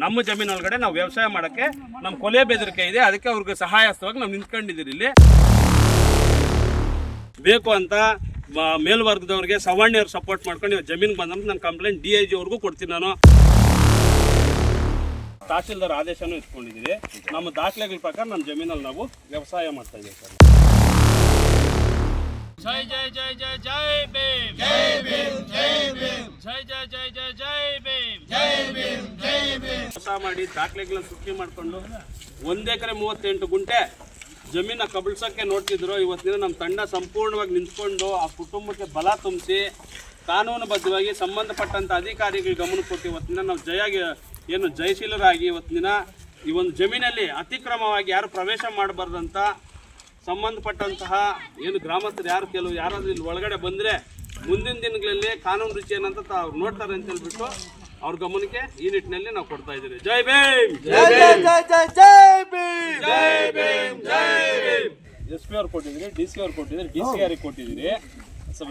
ನಮ್ಮ ಜಮೀನೊಳಗಡೆ ನಾವು ವ್ಯವಸಾಯ ಮಾಡೋಕ್ಕೆ ನಮ್ಮ ಕೊಲೆ ಬೆದರಿಕೆ ಇದೆ, ಅದಕ್ಕೆ ಅವ್ರಿಗೆ ಸಹಾಯಸ್ಥವಾಗಿ ನಾವು ನಿಂತ್ಕೊಂಡಿದ್ದೀರಿ. ಇಲ್ಲಿ ಬೇಕು ಅಂತ ಮೇಲ್ವರ್ಗದವ್ರಿಗೆ ಸವರ್ಣಿಯವ್ರು ಸಪೋರ್ಟ್ ಮಾಡ್ಕೊಂಡು ನೀವು ಜಮೀನು ಬಂದಂತ ನಾನು ಕಂಪ್ಲೇಂಟ್ DIG ಅವ್ರಿಗೂ ಕೊಡ್ತೀನಿ. ನಾನು ತಹಶೀಲ್ದಾರ್ ಆದೇಶನೂ ಇಟ್ಕೊಂಡಿದ್ದೀವಿ. ನಮ್ಮ ದಾಖಲೆಗಳ ಪ್ರಕಾರ ನಮ್ಮ ಜಮೀನಲ್ಲಿ ನಾವು ವ್ಯವಸಾಯ ಮಾಡ್ತಾ ಇದ್ದೀವಿ ಸರ್. ಜೈ ಜೈ ಜೈ ಜೈ ಜೈ ಭೀಮ್, ಜೈ ಭೀಮ್, ಜೈ ಭೀಮ್, ಜೈ ಜೈ ಜೈ ಜೈ ಜೈ ಭೀಮ್, ಜೈ ಭೀಮ್, ಜೈ ಭೀಮ್. ವ್ಯವಸಾಯ ಮಾಡಿ ದಾಖಲೆಗಳನ್ನ ಸೃಷ್ಟಿ ಮಾಡಿಕೊಂಡು 1 ಎಕರೆ 38 ಗುಂಟೆ ಜಮೀನ ಕಬಳಿಸೋಕ್ಕೆ ನೋಡ್ತಿದ್ರು. ಇವತ್ತಿನ ನಮ್ಮ ತಂಡ ಸಂಪೂರ್ಣವಾಗಿ ನಿಂತ್ಕೊಂಡು ಆ ಕುಟುಂಬಕ್ಕೆ ಬಲ ತುಂಬಿಸಿ ಕಾನೂನುಬದ್ಧವಾಗಿ ಸಂಬಂಧಪಟ್ಟಂಥ ಅಧಿಕಾರಿಗಳ ಗಮನ ಕೊಟ್ಟು ಇವತ್ತಿನ ನಾವು ಜಯಶೀಲರಾಗಿ ಇವತ್ತಿನ ಈ ಒಂದು ಜಮೀನಲ್ಲಿ ಅತಿಕ್ರಮವಾಗಿ ಯಾರು ಪ್ರವೇಶ ಮಾಡಬಾರ್ದಂತ ಸಂಬಂಧಪಟ್ಟಂತಹ ಏನು ಗ್ರಾಮಸ್ಥರು ಯಾರಾದ್ರೂ ಇಲ್ಲಿ ಒಳಗಡೆ ಬಂದರೆ ಮುಂದಿನ ದಿನಗಳಲ್ಲಿ ಕಾನೂನು ರುಚಿ ಏನಂತ ಅವ್ರು ನೋಡ್ತಾರೆ ಅಂತ ಹೇಳ್ಬಿಟ್ಟು ಅವ್ರ ಗಮನಕ್ಕೆ ಈ ನಿಟ್ಟಿನಲ್ಲಿ ನಾವು ಕೊಡ್ತಾ ಇದ್ದೀವಿ. ಜೈ ಭೀಮ್, ಜೈ ಭೀಮ್, ಜೈ ಭೀಮ್, ಜೈ ಭೀಮ್, ಜೈ ಭೀಮ್. SP ಅವ್ರು ಕೊಟ್ಟಿದ್ದೀರಿ, DC ಅವ್ರು ಕೊಟ್ಟಿದ್ದೀರಿ, DCR ಕೊಟ್ಟಿದ್ದೀರಿ,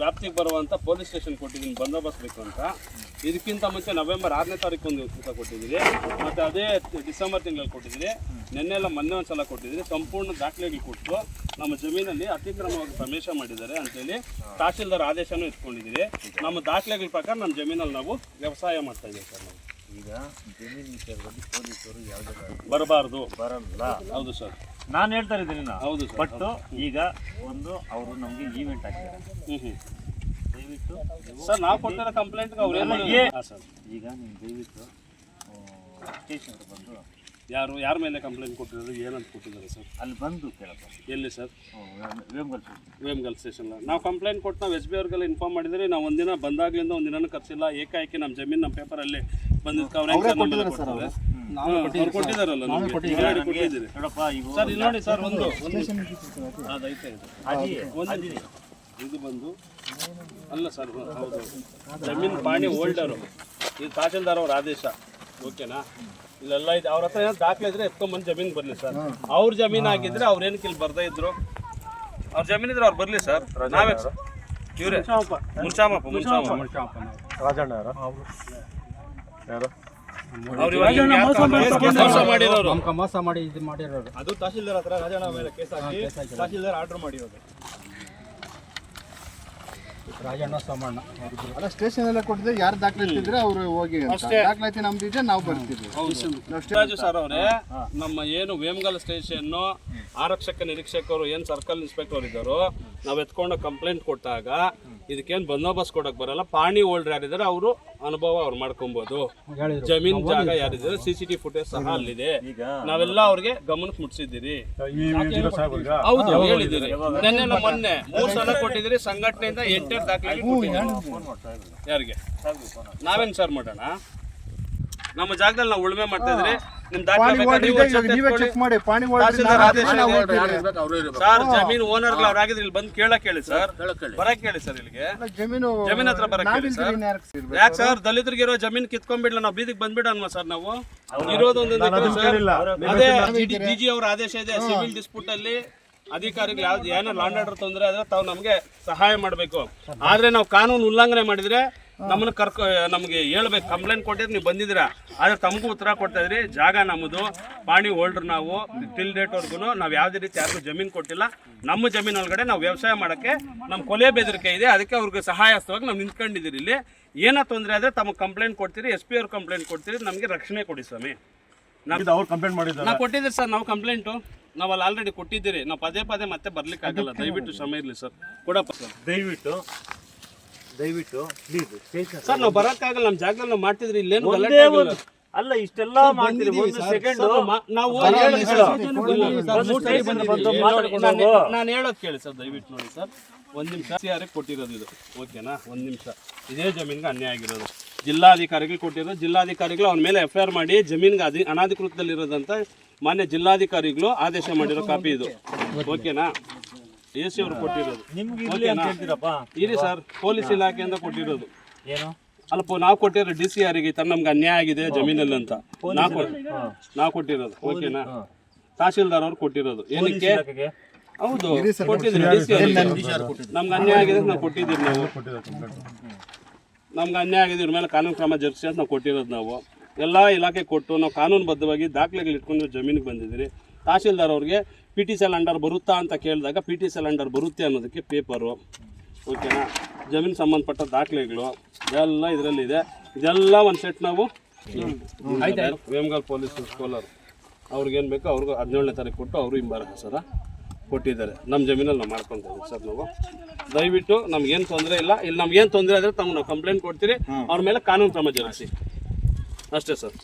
ವ್ಯಾಪ್ತಿಗೆ ಬರುವಂಥ ಪೊಲೀಸ್ ಸ್ಟೇಷನ್ ಕೊಟ್ಟಿದ್ದೀನಿ ಬಂದೋಬಸ್ತ್ ಬೇಕು ಅಂತ. ಇದಕ್ಕಿಂತ ಮುಂಚೆ ನವೆಂಬರ್ 6ನೇ ತಾರೀಕು ಒಂದು ಉಚಿತ ಕೊಟ್ಟಿದ್ದೀರಿ, ಮತ್ತು ಅದೇ ಡಿಸೆಂಬರ್ ತಿಂಗಳಲ್ಲಿ ಕೊಟ್ಟಿದ್ದೀರಿ, ಮೊನ್ನೆ ಒಂದು ಸಲ ಕೊಟ್ಟಿದ್ದೀರಿ. ಸಂಪೂರ್ಣ ದಾಖಲೆಗಳು ಕೊಟ್ಟು ನಮ್ಮ ಜಮೀನಲ್ಲಿ ಅತಿಕ್ರಮವಾಗಿ ಪ್ರವೇಶ ಮಾಡಿದ್ದಾರೆ ಅಂತೇಳಿ ತಹಶೀಲ್ದಾರ್ ಆದೇಶನೂ ಇಟ್ಕೊಂಡಿದ್ದೀರಿ. ನಮ್ಮ ದಾಖಲೆಗಳ ಪ್ರಕಾರ ನಮ್ಮ ಜಮೀನಲ್ಲಿ ನಾವು ವ್ಯವಸಾಯ ಮಾಡ್ತಾ ಇದ್ದೀವಿ ಸರ್. ನಾವು ಈಗ ಜಮೀನು ವಿಚಾರದಲ್ಲಿ ಪೊಲೀಸರು ಯಾವುದೇ ಬರಲ್ಲ. ಹೌದು ಸರ್, ನಾನು ಹೇಳ್ತಾ ಇದ್ದೀನಿ. ಹೌದು ಬಟ್ ಈಗ ಒಂದು ಅವರು ನಮಗೆ ಈವೆಂಟ್ ಹಾಕಿದ್ದಾರೆ. ದಯವಿಟ್ಟು ಸರ್ ನಾವು ಕೊಟ್ಟಿರೋ ಕಂಪ್ಲೇಂಟ್ಗೆ ಅವ್ರು ಏನು ಸರ್, ಈಗ ನೀವು ದಯವಿಟ್ಟು ಸ್ಟೇಷನ್ಗೆ ಬಂದು ಯಾರ ಮೇಲೆ ಕಂಪ್ಲೇಂಟ್ ಕೊಟ್ಟಿರೋದು ಏನಂತ ಕೊಟ್ಟಿದ್ದಾರೆ ಸರ್? ಅಲ್ಲಿ ಬಂದು ಕೇಳಪ್ಪ. ಎಲ್ಲಿ ಸರ್? ವೇಮಗಲ್ ಸ್ಟೇಷನ್. ನಾವು ಕಂಪ್ಲೇಂಟ್ ಕೊಟ್ಟು ನಾವು SB ಅವ್ರಿಗೆಲ್ಲ ಇನ್ಫಾರ್ಮ್ ಮಾಡಿದರೆ ನಾವು ಒಂದಿನ ಬಂದಾಗ್ಲಿಂದ ಒಂದಿನ ಕರ್ಸಿಲ್ಲ. ಏಕಾಏಕಿ ನಮ್ಮ ಜಮೀನು ನಮ್ಮ ಪೇಪರಲ್ಲಿ ಬಂದಿದ್ದಕ್ಕೆ ಕೊಟ್ಟಿದ್ದಾರಲ್ಲ ಕೊಟ್ಟಿದ್ದೀರಿ ಸರ್. ಇಲ್ಲಿ ನೋಡಿ ಸರ್, ಒಂದು ಇದು ಬಂದು ಅಲ್ಲ ಸರ್, ಹೌದು ಜಮೀನು ಪಾಣಿ ಹೋಲ್ಡರು, ಇದು ತಹಶೀಲ್ದಾರ್ ಅವ್ರ ಆದೇಶ. ಓಕೆನಾ? ಇಲ್ಲೆಲ್ಲ ಇದೆ, ಅವ್ರ ಹತ್ರ ಏನೋ ದಾಖಲೆ ಇದ್ರೆ ಎತ್ಕೊಂಡ್ಬಂದು ಜಮೀನು ಬರಲಿ ಸರ್. ಅವ್ರ ಜಮೀನು ಆಗಿದ್ರೆ ಅವ್ರು ಏನಕ್ಕೆ ಇಲ್ಲಿ ಬರ್ತಾ ಇದ್ರು? ಅವ್ರ ಜಮೀನು ಇದ್ರೆ ಅವ್ರು ಬರಲಿ ಸರ್. ನಾವೇ ಸರ್ ಇವರೇ ಮುನ್ಸಾಮಪ್ಪ ರಾಜಣ್ಣ ಯಾರು ಮೋಸ ಮಾಡಿ ಇದು ಮಾಡಿರೋದು. ಅದು ತಹಶೀಲ್ದಾರ್ ಹತ್ರ ರಾಜಣ್ಣ ಮೇಲೆ ಕೇಸ್ ಹಾಕಿ ತಹಶೀಲ್ದಾರ್ ಆರ್ಡರ್ ಮಾಡಿರೋದು. ರಾಜಣ್ಣ ಸೋಮಣ್ಣ ಅಲ್ಲ, ಸ್ಟೇಷನ್ ಎಲ್ಲ ಕೊಟ್ಟಿದ್ರೆ ಯಾರು ದಾಖಲಾತಿದ್ರೆ ಅವರು ಹೋಗಿ ದಾಖಲಾತಿ ನಮ್ದಿದ್ರೆ ನಾವು ಬರ್ತೀವಿ. ರಾಜು ಸರ್ ಅವರೇ, ನಮ್ಮ ಏನು ವೇಮಗಲ್ ಸ್ಟೇಷನ್ ಆರಕ್ಷಕ ನಿರೀಕ್ಷಕರು ಏನು ಸರ್ಕಲ್ ಇನ್ಸ್ಪೆಕ್ಟರ್ ಇದ್ದಾರೋ, ನಾವು ಎತ್ಕೊಂಡು ಕಂಪ್ಲೇಂಟ್ ಕೊಟ್ಟಾಗ ಇದಕ್ಕೇನು ಬಂದೋಬಸ್ತ್ ಕೊಡಕ್ ಬರಲ್ಲ. ಪಾಣಿ ಹೋಲ್ಡರ್ ಯಾರಿದ್ದಾರೆ ಅವರು ಅನುಭವ ಅವ್ರು ಮಾಡ್ಕೊಬೋದು. ಜಮೀನ್ ಜಾಗ ಯಾರಿದ್ದಾರೆ CCTV ಫುಟೇಜ್ ಸಹ ಅಲ್ಲಿದೆ. ನಾವೆಲ್ಲ ಅವ್ರಿಗೆ ಗಮನಕ್ಕೆ ಮುಟ್ಸಿದ್ದೀರಿ. ಹೌದು, ಹೇಳಿದ್ದೀರಿ. ಮೊನ್ನೆ 3 ಸಲ ಕೊಟ್ಟಿದ್ದೀರಿ. ಸಂಘಟನೆಯಿಂದ 8 ದಾಖಲೆ ಯಾರಿಗೆ? ನಾವೇನ್ ಸರ್ ಮಾಡೋಣ? ನಮ್ಮ ಜಾಗದಲ್ಲಿ ನಾವು ಉಳುಮೆ ಮಾಡ್ತಾ ಇದ್ರಿ. ನಿಮ್ ದಾಖಲೆ ಸರ್, ಜಮೀನು ಓನರ್ಗಳು ಅವ್ರಾಗಿದ್ರೆ ಇಲ್ಲಿ ಬಂದು ಕೇಳಿ ಸರ್, ಬರಕ್ ಕೇಳಿ ಸರ್. ಇಲ್ಲಿಗೆ ಜಮೀನ್ ಹತ್ರ ಬರಕ್ ಕೇಳಿ ಸರ್. ಯಾಕೆ ಸರ್ ದಲಿತರಿಗೆ ಇರೋ ಜಮೀನ್ ಕಿತ್ಕೊಂಡ್ಬಿಡ್ಲ ನಾವು ಬೀದಿಗೆ ಬಂದ್ಬಿಡೋಣ ಸರ್? ನಾವು ಇರೋದೊಂದು ಅದೇ DG ಅವ್ರ ಆದೇಶ ಇದೆ. ಸಿವಿಲ್ ಡಿಸ್ಪ್ಯೂಟ್ ಅಲ್ಲಿ ಅಧಿಕಾರಿಗಳು ಯಾವ್ದು ಏನೋ ಲಾಂಡ್ ಆರ್ಡರ್ ತೊಂದರೆ ಆದ್ರೆ ತಾವು ನಮಗೆ ಸಹಾಯ ಮಾಡಬೇಕು. ಆದ್ರೆ ನಾವು ಕಾನೂನು ಉಲ್ಲಂಘನೆ ಮಾಡಿದ್ರೆ ನಮ್ಮನ್ನ ನಮಗೆ ಹೇಳ್ಬೇಕು. ಕಂಪ್ಲೇಂಟ್ ಕೊಟ್ಟಿದ್ರೆ ನೀವು ಬಂದಿದ್ದೀರಾ, ಆದ್ರೆ ತಮಗೂ ಉತ್ತರ ಕೊಡ್ತಾ ಇದ್ರಿ. ಜಾಗ ನಮ್ಮದು, ಪಾಣಿ ಹೋಲ್ಡರ್ ನಾವು. ಟಿಲ್ ಡೇಟ್ವರೆಗೂ ನಾವು ಯಾವುದೇ ರೀತಿ ಯಾರಿಗೂ ಜಮೀನು ಕೊಟ್ಟಿಲ್ಲ. ನಮ್ಮ ಜಮೀನೊಳಗಡೆ ನಾವು ವ್ಯವಸಾಯ ಮಾಡೋಕ್ಕೆ ನಮ್ಮ ಕೊಲೆ ಬೆದರಿಕೆ ಇದೆ, ಅದಕ್ಕೆ ಅವ್ರಿಗೆ ಸಹಾಯಸ್ಥವಾಗಿ ನಾವು ನಿಂತ್ಕೊಂಡಿದ್ದೀರಿ. ಇಲ್ಲಿ ಏನೋ ತೊಂದರೆ ಆದರೆ ತಮಗೆ ಕಂಪ್ಲೇಂಟ್ ಕೊಡ್ತೀರಿ, SP ಅವ್ರು ಕಂಪ್ಲೇಂಟ್ ಕೊಡ್ತೀರಿ, ನಮಗೆ ರಕ್ಷಣೆ ಕೊಡಿ ಸ್ವಾಮಿ. ನಾವು ಕೊಟ್ಟಿದ್ದೀರಿ ಸರ್, ನಾವು ಕಂಪ್ಲೇಂಟು ನಾವು ಅಲ್ಲಿ ಆಲ್ರೆಡಿ ಕೊಟ್ಟಿದ್ದೀರಿ. ನಾವು ಪದೇ ಮತ್ತೆ ಬರ್ಲಿಕ್ಕೆ ಆಗಲ್ಲ. ದಯವಿಟ್ಟು ಶ್ರಮ ಇರಲಿ ಸರ್, ಕೊಡಪ್ಪ ಸರ್. ದಯವಿಟ್ಟು ಪ್ಲೀಸ್ ಸರ್, ನಾವು ಬರೋಕ್ಕಾಗಲ್ಲ. ನಮ್ಮ ಜಾಗದಲ್ಲಿ ನಾವು ಮಾಡ್ತಿದ್ರಿ. ಇಲ್ಲೇನು ಅಲ್ಲ, ಇಷ್ಟೆಲ್ಲ ಮಾಡ್ತೀರಿ. ನಾವು ನಾನು ಹೇಳೋದು ಕೇಳಿ ಸರ್, ದಯವಿಟ್ಟು ನೋಡಿ ಸರ್. 1 ನಿಮಿಷ. CR ಕೊಟ್ಟಿರೋದು ಇದು, ಓಕೆನಾ? 1 ನಿಮಿಷ. ಇದೇ ಜಮೀನಿಗೆ ಅನ್ಯಾಯ ಆಗಿರೋದು. ಜಿಲ್ಲಾಧಿಕಾರಿಗಳು ಕೊಟ್ಟಿರೋದು. ಜಿಲ್ಲಾಧಿಕಾರಿಗಳು ಅವನ ಮೇಲೆ FIR ಮಾಡಿ ಜಮೀನಿಗೆ ಅನಾಧಿಕೃತದಲ್ಲಿರೋದಂತ ಮಾನ್ಯ ಜಿಲ್ಲಾಧಿಕಾರಿಗಳು ಆದೇಶ ಮಾಡಿರೋ ಕಾಪಿ ಇದು, ಓಕೆನಾ? AC ಅವರು ಕೊಟ್ಟಿರೋದು. ಇರಿ ಸರ್, ಪೊಲೀಸ್ ಇಲಾಖೆಯಿಂದ ಕೊಟ್ಟಿರೋದು. ಅಲ್ಪ ನಾವು ಕೊಟ್ಟಿರೋ DCR ಗೆ ನಮ್ಗೆ ಅನ್ಯಾಯ ಆಗಿದೆ ಜಮೀನಲ್ಲಿ ಅಂತ ನಾವು ಕೊಟ್ಟಿರೋದು, ಓಕೆನಾ? ತಹಶೀಲ್ದಾರ್ ಅವ್ರು ಕೊಟ್ಟಿರೋದು. ಏನಕ್ಕೆ? ಹೌದು, ಕೊಟ್ಟಿದ್ರಿ. DCR ನಮ್ಗೆ ಅನ್ಯಾಯ ಆಗಿದೆ ನಾವು ಕೊಟ್ಟಿದ್ದೀರಿ. ನಮ್ಗೆ ಅನ್ಯಾಯ ಆಗಿದೆ, ಇವ್ರ ಮೇಲೆ ಕಾನೂನು ಕ್ರಮ ಜರುಗಿಸಿ ಅಂತ ನಾವು ಕೊಟ್ಟಿರೋದು. ನಾವು ಎಲ್ಲ ಇಲಾಖೆ ಕೊಟ್ಟು ನಾವು ಕಾನೂನುಬದ್ಧವಾಗಿ ದಾಖಲೆಗಳು ಇಟ್ಕೊಂಡು ಜಮೀನಿಗೆ ಬಂದಿದ್ದೀರಿ. ತಹಶೀಲ್ದಾರ್ ಅವ್ರಿಗೆ PTCL ಅಂಡರ್ ಬರುತ್ತಾ ಅಂತ ಕೇಳಿದಾಗ PTCL ಅಂಡರ್ ಬರುತ್ತೆ ಅನ್ನೋದಕ್ಕೆ ಪೇಪರು, ಓಕೆನಾ, ಜಮೀನು ಸಂಬಂಧಪಟ್ಟ ದಾಖಲೆಗಳು ಎಲ್ಲ ಇದರಲ್ಲಿದೆ. ಇದೆಲ್ಲ ಒಂದು ಸೆಟ್ ನಾವು ವೇಮಗಲ್ ಪೊಲೀಸ್ ಕೋಲಾರ ಅವ್ರಿಗೇನು ಬೇಕೋ ಅವ್ರಿಗೂ 17ನೇ ತಾರೀಕು ಕೊಟ್ಟು ಅವರು ಹಿಂಬಾರಕ ಸರ ಕೊಟ್ಟಿದ್ದಾರೆ. ನಮ್ಮ ಜಮೀನಲ್ಲಿ ನಾವು ಮಾಡ್ಕೊತಾ ಇದ್ದೀವಿ ಸರ್. ನಾವು ದಯವಿಟ್ಟು ನಮ್ಗೇನು ತೊಂದರೆ ಇಲ್ಲ, ಇಲ್ಲಿ ನಮ್ಗೇನು ತೊಂದರೆ ಆದರೆ ತಮ್ಮ ನಾವು ಕಂಪ್ಲೇಂಟ್ ಕೊಡ್ತೀರಿ, ಅವ್ರ ಮೇಲೆ ಕಾನೂನು ಕ್ರಮ ಜರುಗಿಸಿ ಅಷ್ಟೇ ಸರ್.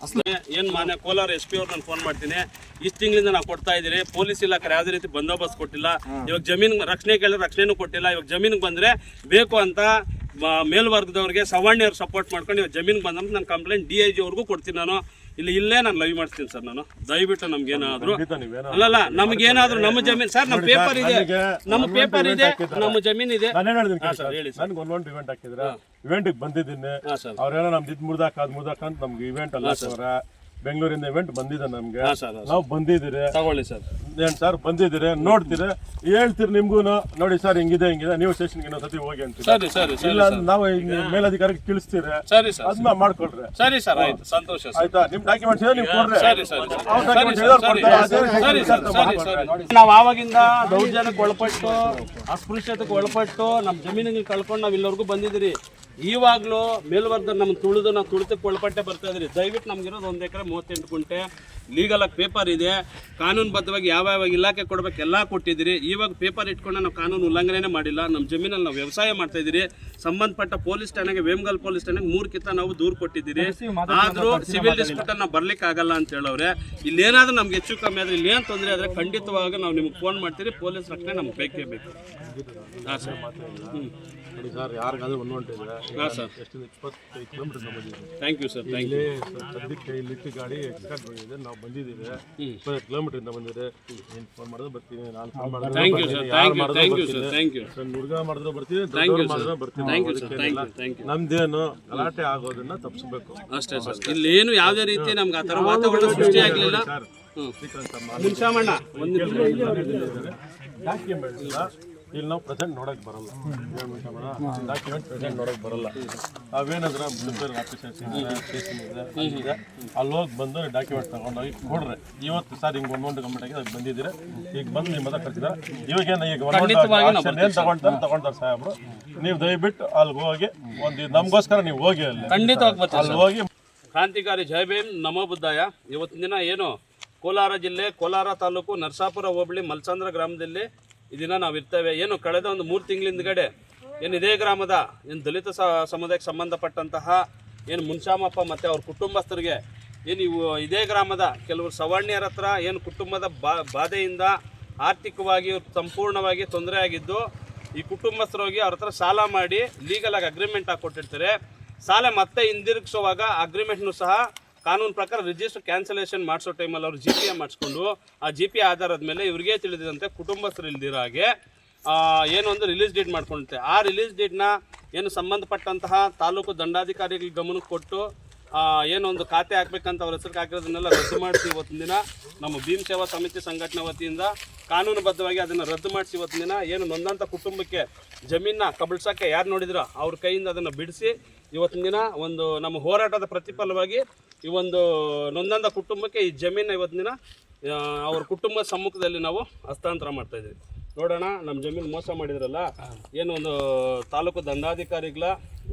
ಏನು ಮಾನ್ಯ ಕೋಲಾರ SP ಅವ್ರು ನಾನು ಫೋನ್ ಮಾಡ್ತೀನಿ, ಇಷ್ಟು ತಿಂಗಳಿಂದ ನಾವು ಕೊಡ್ತಾ ಇದ್ದೀರಿ, ಪೊಲೀಸ್ ಇಲಾಖೆ ಯಾವುದೇ ರೀತಿ ಬಂದೋಬಸ್ತ್ ಕೊಟ್ಟಿಲ್ಲ, ಇವಾಗ ಜಮೀನು ರಕ್ಷಣೆ ಕೇಳಿದ್ರೆ ರಕ್ಷಣೆನೂ ಕೊಟ್ಟಿಲ್ಲ. ಇವಾಗ ಜಮೀನಿಗೆ ಬಂದರೆ ಬೇಕು ಅಂತ ಮೇಲ್ವರ್ಗದವ್ರಿಗೆ ಸವರ್ಣಿಯವ್ರು ಸಪೋರ್ಟ್ ಮಾಡ್ಕೊಂಡು ಇವಾಗ ಜಮೀನಿಗೆ ಬಂದಂತ ನಾನು ಕಂಪ್ಲೇಂಟ್ DIG ಅವ್ರಿಗೂ ಕೊಡ್ತೀನಿ. ನಾನು ಇಲ್ಲೇ ನಾನು ಲೈವ್ ಮಾಡ್ತೀನಿ ಸರ್. ನಾನು ದಯವಿಟ್ಟು ನಮ್ಗೇನಾದ್ರು ಅಲ್ಲಲ್ಲ ನಮಗೇನಾದ್ರು ನಮ್ಮ ಜಮೀನು ಸರ್, ನಮ್ಮ ಪೇಪರ್ ಇದೆ, ನಮ್ಮ ಪೇಪರ್ ಇದೆ, ನಮ್ಮ ಜಮೀನು ಇದೆ. ಹೇಳಿ ಸರ್. ನನ್ಗೆ ಒಂದೊಂದು ಇವೆಂಟ್ ಹಾಕಿದ್ರೆ ಇವೆಂಟ್ಗೆ ಬಂದಿದ್ದೀನಿ. ಅವ್ರೇನೋ ನಮ್ದು ಇದು ಮುರ್ದಾಕ ಅಂತ ನಮ್ಗೆ ಇವೆಂಟ್ ಅಲ್ಲ ಸರ್, ಬೆಂಗಳೂರಿಂದ ಇವೆಂಟ್ ಬಂದಿದೆ ನಮ್ಗೆ. ನಾವು ಬಂದಿದ್ದೀರಿ, ತಗೊಳ್ಳಿ ಸರ್. ಏನ್ ಸರ್ ಬಂದಿದ್ದೀರಿ, ನೋಡ್ತೀರಿ, ಹೇಳ್ತೀರಿ ನಿಮ್ಗೂ ನೋಡಿ ಸರ್ ಹಿಂಗಿದೆ ನೀವು ಸ್ಟೇಷನ್ಗೆ ಇನ್ನೊಂದ್ಸತಿ ಹೋಗಿ ಅಂತೀರಿ. ಸರಿ ಸರಿ ಇಲ್ಲ ನಾವು ಮೇಲಧಿಕಾರಿಗೆ ತಿಳಿಸ್ತೀರಿ, ಸರಿ ಸರ್, ಅದನ್ನ ಮಾಡ್ಕೊಳ್ರಿ. ಸರಿ ಸರ್, ಆಯ್ತು, ಸಂತೋಷ ಸರ್. ಆಯ್ತಾ, ನಿಮ್ ಡಾಕ್ಯುಮೆಂಟ್ಸ್ ಇದೆ ನೀವು ಕೊಡ್ರಿ. ಸರಿ ಸರಿ ಸರಿ. ನಾವು ಆವಾಗಿಂದ ದೌರ್ಜನ್ಯಕ್ಕೆ ಒಳಪಟ್ಟು ಅಸ್ಪೃಶ್ಯತೆಗೆ ಒಳಪಟ್ಟು ನಮ್ಮ ಜಮೀನಿಗೆ ಕಳ್ಕೊಂಡು ನಾವು ಇಲ್ಲಿವರೆಗೂ ಬಂದಿದ್ದೀರಿ. ಇವಾಗಲೂ ಮೇಲ್ವರ್ಗ ನಮ್ಮ ನಾವು ತುಳಿತಕ್ಕೆ ಒಳಪಟ್ಟೆ ಬರ್ತಾ ಇದ್ರಿ. ದಯವಿಟ್ಟು ನಮ್ಗಿರೋದು 1 ಎಕರೆ 38 ಗುಂಟೆ ಲೀಗಲ್ ಆಗಿ ಪೇಪರ್ ಇದೆ, ಕಾನೂನುಬದ್ಧವಾಗಿ ಯಾವ ಇಲಾಖೆ ಕೊಡ್ಬೇಕು ಎಲ್ಲ ಕೊಟ್ಟಿದ್ದೀರಿ. ಇವಾಗ ಪೇಪರ್ ಇಟ್ಕೊಂಡು ನಾವು ಕಾನೂನು ಉಲ್ಲಂಘನೆ ಮಾಡಿಲ್ಲ. ನಮ್ಮ ಜಮೀನಲ್ಲಿ ನಾವು ವ್ಯವಸಾಯ ಮಾಡ್ತಾ ಇದ್ದೀರಿ. ಸಂಬಂಧಪಟ್ಟ ಪೊಲೀಸ್ ಠಾಣೆಗೆ ವೇಮಗಲ್ ಪೊಲೀಸ್ ಠಾಣೆಗೆ 3 ಕಿತ್ತ ನಾವು ದೂರು ಕೊಟ್ಟಿದ್ದೀರಿ. ಆದರೂ ಸಿವಿಲ್ ಡಿಸ್ಪ್ಯೂಟ್ ನಾವು ಬರ್ಲಿಕ್ಕೆ ಆಗಲ್ಲ ಅಂತ ಹೇಳವ್ರೆ. ಇಲ್ಲೇನಾದ್ರೂ ನಮ್ಗೆ ಹೆಚ್ಚು ಕಮ್ಮಿ ಆದರೆ ಇಲ್ಲೇನು ತೊಂದರೆ ಆದರೆ ಖಂಡಿತವಾಗಿ ನಾವು ನಿಮ್ಗೆ ಫೋನ್ ಮಾಡ್ತೀರಿ. ಪೊಲೀಸ್ ರಕ್ಷಣೆ ನಮ್ಗೆ ಬೇಕೇ ಬೇಕು. ಹಾಂ ಸರ್. ನೋಡಿ ಸರ್, ಯಾರಿಗಾದ್ರೂ ಒಂದೊಂಟಿದ್ರೆ ಹಾಂ ಸರ್, 25 ಕಿಲೋಮೀಟರ್ ಬಂದಿದ್ದೀವಿ. Thank you sir. Thank you. ಸದ್ಯಕ್ಕೆ ಇಲ್ಲಿ ಗಾಡಿ ಎಕ್ಸ್ಟ್ರಾ ಬಂದಿದೆ, ನಾವು ಬಂದಿದ್ದೀವಿ. 20 ಕಿಲೋಮೀಟರ್ ಬಂದಿದೆ. ನೀನು ಫೋನ್ ಮಾಡಿದ್ರೆ ಬರ್ತೀನಿ, ನಾನು ಫೋನ್ ಮಾಡಿದ್ರೆ thank you sir. Thank you sir. Thank you. ಹುಡುಗ ಮಾಡಿದ್ರೆ ಬರ್ತೀನಿ, ಥ್ಯಾಂಕ್ ಯು ಮಾಡಿದ್ರೆ ಸರ್. ಬರ್ತೀನಿ. Thank you sir. Thank you. ನಮ್ದೇನು ಗಲಾಟೆ ಆಗೋದನ್ನ ತಪ್ಪಿಸ್ಬೇಕು ಅಷ್ಟೇ ಸರ್. ಇಲ್ಲೇನು ಯಾವುದೇ ರೀತಿ ನಮ್ಗೆ ಆ ಥರ ವಾತಾವರಣ ಸೃಷ್ಟಿ ಆಗಲಿಲ್ಲ. ಮುನ್ಸಾಮಣ್ಣ ಒಂದು ಡಾಕ್ಯುಮೆಂಟ್ ಇಲ್ಲ, ಇಲ್ಲಿ ನಾವು ಪ್ರೆಸೆಂಟ್ ನೋಡಕ್ ಬರಲ್ಲ. ಡಾಕ್ಯುಮೆಂಟ್ ಪ್ರೆಸೆಂಟ್ ನೋಡಕ್ ಬರಲ್ಲ. ಅವೇನಾದ್ರ ಆಫೀಸರ್ಸ್ ಸ್ಟೇಷನ್ ಇದೆ, ಅಲ್ಲಿ ಹೋಗಿ ಬಂದು ಡಾಕ್ಯುಮೆಂಟ್ ತಗೊಂಡೋಗಿ ಕೊಡ್ರಿ. ಇವತ್ತು ಸರ್ ಹಿಂಗೆ ಒಂದೊಂದು ಗಂಟೆಗೆ ಅದು ಬಂದಿದ್ದೀರಿ, ಈಗ ಬಂದು ನಿಮ್ಮ ಹತ್ರ ಕಳಿಸಿದ್ರೆ ಇವಾಗೇನು ಈಗ ಏನು ತಗೊಂತಾರೆ ಸಾಹೇಬ್ರು. ನೀವು ದಯವಿಟ್ಟು ಅಲ್ಲಿಗೆ ಹೋಗಿ ಒಂದು ನಮಗೋಸ್ಕರ ನೀವು ಹೋಗಿ ಅಲ್ಲಿ ಹೋಗಿ. ಕ್ರಾಂತಿಕಾರಿ ಜೈ ಭೀಮ್, ನಮೋ ಬುದ್ಧಾಯ. ಇವತ್ತಿನ ದಿನ ಏನು ಕೋಲಾರ ಜಿಲ್ಲೆ ಕೋಲಾರ ತಾಲೂಕು ನರಸಾಪುರ ಹೋಬಳಿ ಮಲ್ಸಂದ್ರ ಗ್ರಾಮದಲ್ಲಿ ಈ ದಿನ ನಾವು ಇರ್ತೇವೆ. ಏನು ಕಳೆದ ಒಂದು 3 ತಿಂಗಳಿಂದಗಡೆ ಏನು ಇದೇ ಗ್ರಾಮದ ಏನು ದಲಿತ ಸಮುದಾಯಕ್ಕೆ ಸಂಬಂಧಪಟ್ಟಂತಹ ಏನು ಮುನ್ಸಾಮಪ್ಪ ಮತ್ತು ಅವ್ರ ಕುಟುಂಬಸ್ಥರಿಗೆ ಏನು ಇವು ಇದೇ ಗ್ರಾಮದ ಕೆಲವರು ಸವರ್ಣಿಯರ ಹತ್ರ ಏನು ಕುಟುಂಬದ ಬಾಧೆಯಿಂದ ಆರ್ಥಿಕವಾಗಿ ಸಂಪೂರ್ಣವಾಗಿ ತೊಂದರೆ ಆಗಿದ್ದು, ಈ ಕುಟುಂಬಸ್ಥರೋಗಿ ಅವ್ರ ಹತ್ರ ಸಾಲ ಮಾಡಿ ಲೀಗಲಾಗಿ ಅಗ್ರಿಮೆಂಟ್ ಹಾಕ್ಕೊಟ್ಟಿರ್ತಾರೆ. ಸಾಲ ಮತ್ತೆ ಹಿಂದಿರುಗಿಸುವಾಗ ಅಗ್ರಿಮೆಂಟ್ನು ಸಹ ಕಾನೂನು ಪ್ರಕಾರ ರಿಜಿಸ್ಟರ್ ಕ್ಯಾನ್ಸಲೇಷನ್ ಮಾಡಿಸೋ ಟೈಮಲ್ಲಿ ಅವರು GPA ಮಾಡಿಸ್ಕೊಂಡು ಆ GPA ಆಧಾರದ ಮೇಲೆ ಇವರಿಗೆ ತಿಳಿದಿದಂತೆ ಕುಟುಂಬಸ್ಥರು ಇಲ್ದಿರೋ ಹಾಗೆ ಏನೊಂದು ರಿಲೀಸ್ ಡೇಟ್ ಮಾಡ್ಕೊಳುತ್ತೆ. ಆ ರಿಲೀಸ್ ಡೇಟ್ನ ಏನು ಸಂಬಂಧಪಟ್ಟಂತಹ ತಾಲೂಕು ದಂಡಾಧಿಕಾರಿಗಳ ಗಮನಕ್ಕೆ ಕೊಟ್ಟು ಏನೊಂದು ಖಾತೆ ಹಾಕ್ಬೇಕಂತ ಅವ್ರ ಹೆಸರಿಗೆ ಹಾಕಿರೋದನ್ನೆಲ್ಲ ರದ್ದು ಮಾಡಿಸಿ ಇವತ್ತಿನ ದಿನ ನಮ್ಮ ಭೀಮ್ ಸೇವಾ ಸಮಿತಿ ಸಂಘಟನೆ ವತಿಯಿಂದ ಕಾನೂನುಬದ್ಧವಾಗಿ ಅದನ್ನು ರದ್ದು ಮಾಡಿಸಿ ಇವತ್ತಿನ ದಿನ ಏನು ನೊಂದಂಥ ಕುಟುಂಬಕ್ಕೆ ಜಮೀನನ್ನ ಕಬಳಿಸೋಕ್ಕೆ ಯಾರು ನೋಡಿದ್ರೋ ಅವ್ರ ಕೈಯಿಂದ ಅದನ್ನು ಬಿಡಿಸಿ ಇವತ್ತಿನ ದಿನ ಒಂದು ನಮ್ಮ ಹೋರಾಟದ ಪ್ರತಿಫಲವಾಗಿ ಈ ಒಂದು ನೊಂದಂಥ ಕುಟುಂಬಕ್ಕೆ ಈ ಜಮೀನ ಇವತ್ತಿನ ದಿನ ಅವ್ರ ಕುಟುಂಬದ ಸಮ್ಮುಖದಲ್ಲಿ ನಾವು ಹಸ್ತಾಂತರ ಮಾಡ್ತಾಯಿದ್ದೀವಿ. ನೋಡೋಣ, ನಮ್ಮ ಜಮೀನು ಮೋಸ ಮಾಡಿದ್ರಲ್ಲ, ಏನು ಒಂದು ತಾಲೂಕು ದಂಡಾಧಿಕಾರಿಗಳ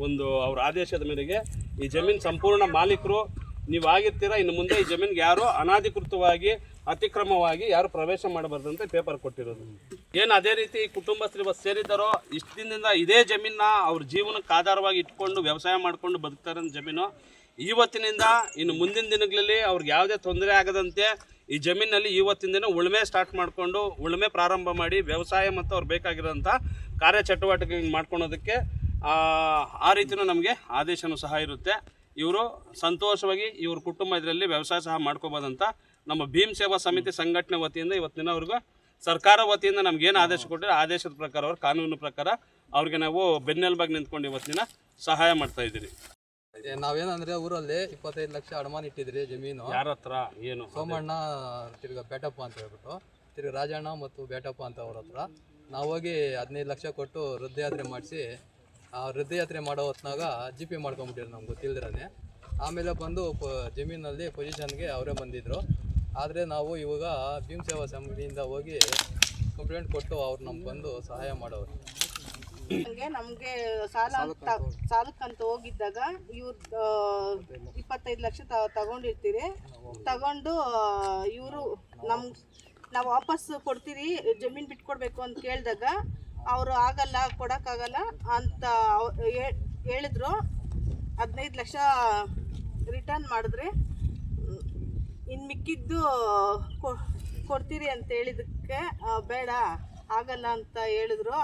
ಒಂದು ಅವ್ರ ಆದೇಶದ ಮೇರೆಗೆ ಈ ಜಮೀನು ಸಂಪೂರ್ಣ ಮಾಲೀಕರು ನೀವು ಆಗಿರ್ತೀರಾ. ಇನ್ನು ಮುಂದೆ ಈ ಜಮೀನಿಗೆ ಯಾರು ಅನಾಧಿಕೃತವಾಗಿ ಅತಿಕ್ರಮವಾಗಿ ಯಾರು ಪ್ರವೇಶ ಮಾಡಬಾರ್ದಂತೆ ಪೇಪರ್ ಕೊಟ್ಟಿರೋದು. ಏನು ಅದೇ ರೀತಿ ಕುಟುಂಬಸ್ಥರು ಇವತ್ತು ಸೇರಿದ್ದಾರೋ ಇಷ್ಟು ದಿನದಿಂದ ಇದೇ ಜಮೀನನ್ನ ಅವ್ರ ಜೀವನಕ್ಕೆ ಆಧಾರವಾಗಿ ಇಟ್ಕೊಂಡು ವ್ಯವಸಾಯ ಮಾಡಿಕೊಂಡು ಬದುಕ್ತಾರೆ ಜಮೀನು. ಇವತ್ತಿನಿಂದ ಇನ್ನು ಮುಂದಿನ ದಿನಗಳಲ್ಲಿ ಅವ್ರಿಗೆ ಯಾವುದೇ ತೊಂದರೆ ಆಗದಂತೆ ಈ ಜಮೀನಲ್ಲಿ ಇವತ್ತಿನ ದಿನ ಉಳುಮೆ ಸ್ಟಾರ್ಟ್ ಮಾಡಿಕೊಂಡು ಉಳುಮೆ ಪ್ರಾರಂಭ ಮಾಡಿ ವ್ಯವಸಾಯ ಮತ್ತು ಅವ್ರು ಬೇಕಾಗಿರೋಂಥ ಕಾರ್ಯಚಟುವಟಿಕೆ ಮಾಡ್ಕೊಳೋದಕ್ಕೆ ಆ ರೀತಿಯೂ ನಮಗೆ ಆದೇಶನೂ ಸಹ ಇರುತ್ತೆ. ಇವರು ಸಂತೋಷವಾಗಿ ಇವ್ರ ಕುಟುಂಬ ಇದರಲ್ಲಿ ವ್ಯವಸಾಯ ಸಹ ಮಾಡ್ಕೋಬೋದಂತ ನಮ್ಮ ಭೀಮ್ ಸೇವಾ ಸಮಿತಿ ಸಂಘಟನೆ ವತಿಯಿಂದ ಇವತ್ತಿನ ಅವ್ರಿಗೂ ಸರ್ಕಾರ ವತಿಯಿಂದ ನಮ್ಗೇನು ಆದೇಶ ಕೊಟ್ಟರೆ ಆದೇಶದ ಪ್ರಕಾರ ಅವ್ರ ಕಾನೂನು ಪ್ರಕಾರ ಅವ್ರಿಗೆ ನಾವು ಬೆನ್ನೆಲುಬಾಗಿ ನಿಂತ್ಕೊಂಡು ಇವತ್ತಿನ ಸಹಾಯ ಮಾಡ್ತಾ ಇದ್ದೀರಿ. ನಾವೇನಂದ್ರೆ ಊರಲ್ಲಿ 25 ಲಕ್ಷ ಅಡಮಾನ ಇಟ್ಟಿದ್ರಿ ಜಮೀನು. ಯಾರ ಹತ್ರ? ಏನು ಸೋಮಣ್ಣ ತಿರ್ಗ ಬೇಟಪ್ಪ ಅಂತ ಹೇಳ್ಬಿಟ್ಟು, ತಿರ್ಗ ರಾಜಣ್ಣ ಮತ್ತು ಬೇಟಪ್ಪ ಅಂತ ಅವ್ರ ಹತ್ರ ನಾವು ಹೋಗಿ 15 ಲಕ್ಷ ಕೊಟ್ಟು ವೃದ್ಧಯಾತ್ರೆ ಮಾಡಿಸಿ ಆ ವೃದ್ಧಯಾತ್ರೆ ಮಾಡೋ ಹೊತ್ನಾಗ GP ಮಾಡ್ಕೊಂಬಿಟ್ಟಿರಿ ನಮ್ಗೆ ಗೊತ್ತಿಲ್ದಿರನೆ. ಆಮೇಲೆ ಬಂದು ಜಮೀನಲ್ಲಿ ಪೊಸಿಷನ್ಗೆ ಅವರೇ ಬಂದಿದ್ದರು. ಆದರೆ ನಾವು ಇವಾಗ ಭೀಮ್ ಸೇವಾ ಸಮಿತಿಯಿಂದ ಹೋಗಿ ಕಂಪ್ಲೇಂಟ್ ಕೊಟ್ಟು ಅವ್ರು ನಮ್ಗೆ ಬಂದು ಸಹಾಯ ಮಾಡೋರು. ನಮಗೆ ಸಾಲಕ್ಕಂತ ಹೋಗಿದ್ದಾಗ ಇವ್ರು 25 ಲಕ್ಷ ತಗೊಂಡಿರ್ತೀರಿ. ತಗೊಂಡು ಇವರು ನಾವು ವಾಪಸ್ ಕೊಡ್ತೀರಿ, ಜಮೀನು ಬಿಟ್ಕೊಡ್ಬೇಕು ಅಂತ ಕೇಳಿದಾಗ ಅವರು ಆಗಲ್ಲ, ಕೊಡೋಕ್ಕಾಗಲ್ಲ ಅಂತ ಹೇಳಿದ್ರು. 15 ಲಕ್ಷ ರಿಟರ್ನ್ ಮಾಡಿದ್ರೆ ಇನ್ನು ಮಿಕ್ಕಿದ್ದು ಕೊಡ್ತೀರಿ ಅಂತ ಹೇಳಿದಕ್ಕೆ ಬೇಡ ಆಗಲ್ಲ ಅಂತ ಹೇಳಿದ್ರು.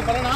ಬರೋಣ